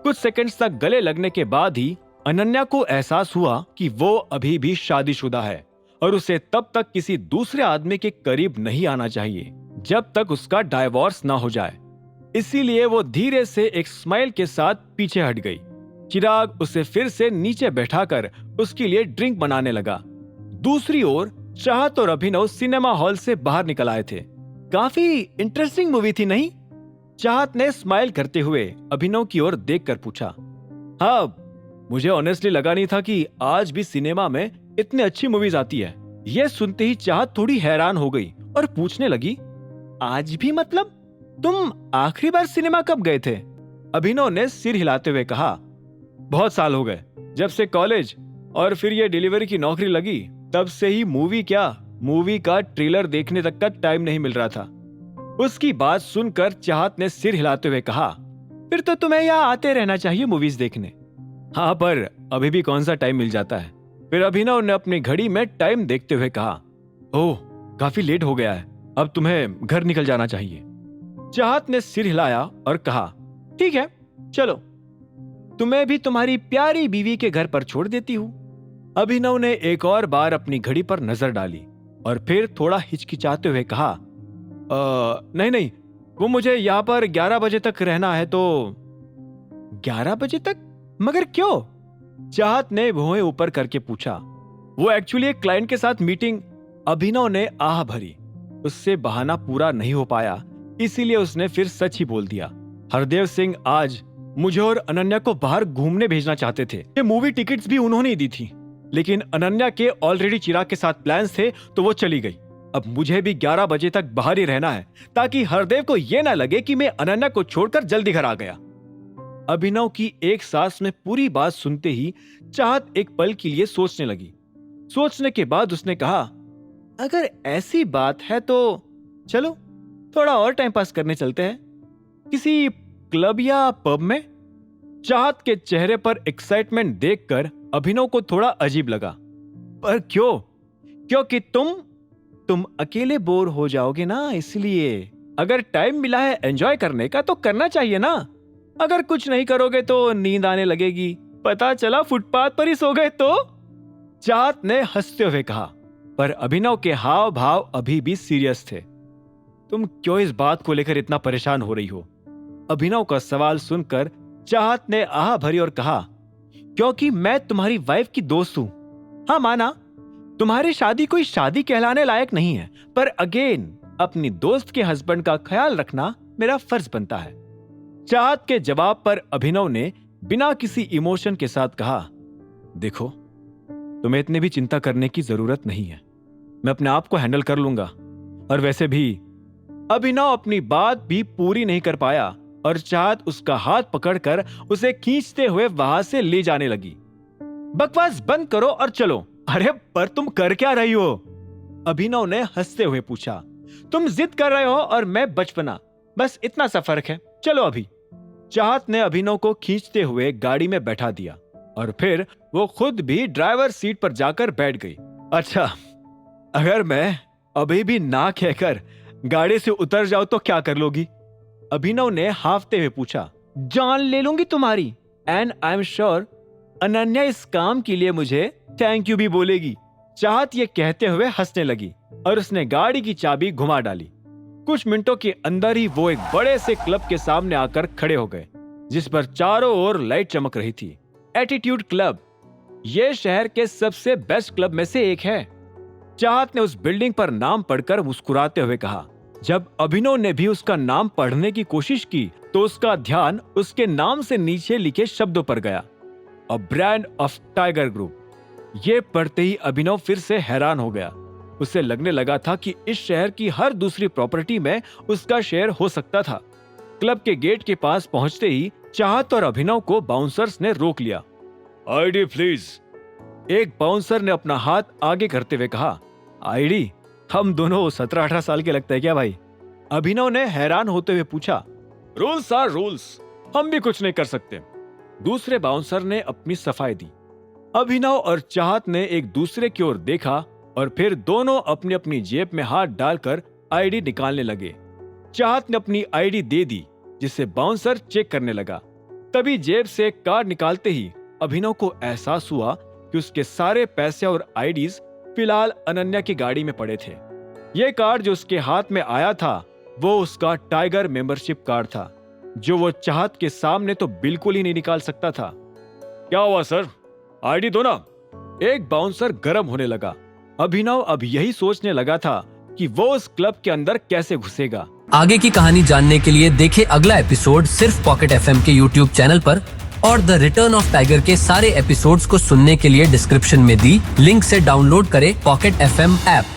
कुछ सेकंड्स तक गले लगने के बाद ही अनन्या को एहसास हुआ कि वो अभी भी शादीशुदा है और उसे तब तक किसी दूसरे आदमी के करीब नहीं आना चाहिए जब तक उसका डाइवोर्स ना हो जाए। इसीलिए वो धीरे से एक स्माइल के साथ पीछे हट गई। चिराग उसे फिर से नीचे बैठाकर उसके लिए ड्रिंक बनाने लगा। दूसरी ओर चाहत और अभिनव सिनेमा हॉल से बाहर निकल आए थे। काफी इंटरेस्टिंग मूवी थी नहीं? चाहत ने स्माइल करते हुए अभिनव की ओर देखकर पूछा। हाँ, मुझे ऑनेस्टली लगा नहीं था कि आज भी सिनेमा में इतनी अच्छी मूवीज आती है। यह सुनते ही चाहत थोड़ी हैरान हो गई और पूछने लगी, आज भी मतलब? तुम आखिरी बार सिनेमा कब गए थे? अभिनव ने सिर हिलाते हुए कहा, बहुत साल हो गए। जब से कॉलेज और फिर ये डिलीवरी की नौकरी लगी तब से ही मूवी का ट्रेलर देखने तक का टाइम नहीं मिल रहा था। उसकी बात सुनकर चाहत ने सिर हिलाते हुए कहा, फिर तो तुम्हें यहाँ आते रहना चाहिए मूवीज देखने। हाँ, पर अभी भी कौन सा टाइम मिल जाता है। फिर अभिनव ने अपनी घड़ी में टाइम देखते हुए कहा, ओह काफी लेट हो गया है, अब तुम्हें घर निकल जाना चाहिए। चाहत ने सिर हिलाया और कहा, ठीक है चलो, तुम्हें भी तुम्हारी प्यारी बीवी के घर पर छोड़ देती हूँ। अभिनव ने एक और बार अपनी घड़ी पर नजर डाली और फिर थोड़ा हिचकिचाते हुए कहा, नहीं, वो मुझे यहाँ पर 11 बजे तक रहना है। तो 11 बजे तक? मगर क्यों? चाहत ने भौहें ऊपर करके पूछा। वो एक्चुअली एक क्लाइंट के साथ मीटिंग। अभिनव ने आह भरी। उससे बहाना पूरा नहीं हो पाया, इसीलिए उसने फिर सच ही बोल दिया। हरदेव सिंह आज मुझे और अनन्या को बाहर घूमने भेजना चाहते थे। ये मूवी टिकट्स भी उन्होंने ही दी थी, लेकिन अनन्या के ऑलरेडी चिराग के साथ प्लान्स थे तो वो चली गई। अब मुझे भी 11 बजे तक बाहर ही रहना है ताकि हरदेव को यह ना लगे कि मैं अनन्या को छोड़कर जल्दी घर आ गया। अभिनव की एक सांस में पूरी बात सुनते ही चाहत एक पल के लिए सोचने लगी। सोचने के बाद उसने कहा, अगर ऐसी बात है तो चलो थोड़ा और टाइम पास करने चलते हैं, किसी क्लब या पब में। चाहत के चेहरे पर एक्साइटमेंट देखकर अभिनव को थोड़ा अजीब लगा। पर क्यों? क्योंकि तुम अकेले बोर हो जाओगे ना, इसलिए। अगर टाइम मिला है एंजॉय करने का तो करना चाहिए ना। अगर कुछ नहीं करोगे तो नींद आने लगेगी, पता चला फुटपाथ पर ही सो गए तो। चाहत ने हंसते हुए कहा, पर अभिनव के हाव भाव अभी भी सीरियस थे। तुम क्यों इस बात को लेकर इतना परेशान हो रही हो? अभिनव का सवाल सुनकर चाहत ने आह भरी और कहा, क्योंकि मैं तुम्हारी वाइफ की दोस्त हूं। हाँ माना, तुम्हारी शादी कोई शादी कहलाने लायक नहीं है, पर अगेन अपनी दोस्त के हस्बैंड का ख्याल रखना मेरा फर्ज बनता है। चाहत के जवाब पर अभिनव ने बिना किसी इमोशन के साथ कहा, देखो तुम्हें इतनी भी चिंता करने की जरूरत नहीं है, मैं अपने आप को हैंडल कर लूंगा। और वैसे भी अभिनव अपनी बात भी पूरी नहीं कर पाया और चाहत उसका हाथ पकड़कर उसे खींचते हुए वहां से ले जाने लगी। बकवास बंद करो और चलो। अरे पर तुम कर क्या रही हो? अभिनव ने हंसते हुए पूछा। तुम जिद कर रहे हो और मैं बचपना, बस इतना सा फर्क है। चलो अभी। चाहत ने अभिनव को खींचते हुए गाड़ी में बैठा दिया और फिर वो खुद भी ड्राइवर सीट पर जाकर बैठ गई। अच्छा, अगर मैं अभी भी ना कहकर गाड़ी से उतर जाऊं तो क्या कर लोगी? अभिनव ने हाफते हुए पूछा। जान ले लूंगी तुम्हारी, and I am sure Ananya इस काम के लिए मुझे थैंक यू भी बोलेगी। चाहत ये कहते हुए हंसने लगी और उसने गाड़ी की चाबी घुमा डाली। कुछ मिनटों के अंदर ही वो एक बड़े से क्लब के सामने आकर खड़े हो गए, जिस पर चारों ओर लाइट चमक रही थी। एटीट्यूड क्लब ये शहर के सबसे बेस्ट क्लब में से एक है। चाहत ने उस बिल्डिंग पर नाम पढ़कर मुस्कुराते हुए कहा। जब अभिनव ने भी उसका नाम पढ़ने की कोशिश की तो उसका ध्यान उसके नाम से नीचे लिखे शब्दों पर गया, a brand of tiger group. ये पढ़ते ही अभिनव फिर से हैरान हो गया। उसे लगने लगा था कि इस शहर की हर दूसरी प्रॉपर्टी में उसका शेयर हो सकता था। क्लब के गेट के पास पहुंचते ही चाहत और अभिनव को बाउंसर्स ने रोक लिया। ID please. एक बाउंसर ने अपना हाथ आगे करते हुए कहा। आईडी? हम दोनों 17-18 साल के लगते हैं क्या भाई? अभिनव ने हैरान होते हुए पूछा। रूल्स आर रूल्स, हम भी कुछ नहीं कर सकते। दूसरे बाउंसर ने अपनी सफाई दी। अभिनव और चाहत ने एक दूसरे की ओर देखा और फिर दोनों अपनी अपनी जेब में हाथ डालकर आईडी निकालने लगे। चाहत ने अपनी आईडी दे दी, जिसे बाउंसर चेक करने लगा। तभी जेब से एक कार्ड निकालते ही अभिनव को एहसास हुआ कि उसके सारे पैसे और आईडीज फिलहाल अनन्या की गाड़ी में पड़े थे। ये कार्ड जो उसके हाथ में आया था वो उसका टाइगर मेंबरशिप कार्ड था, जो वो चाहत के सामने तो बिल्कुल ही नहीं निकाल सकता था। क्या हुआ सर, आईडी दो ना। एक बाउंसर गर्म होने लगा। अभिनव अब यही सोचने लगा था कि वो उस क्लब के अंदर कैसे घुसेगा। आगे की कहानी जानने के लिए देखें अगला एपिसोड सिर्फ पॉकेट एफएम के यूट्यूब चैनल पर, और द रिटर्न ऑफ टाइगर के सारे एपिसोड्स को सुनने के लिए डिस्क्रिप्शन में दी लिंक से डाउनलोड करें पॉकेट एफएम ऐप।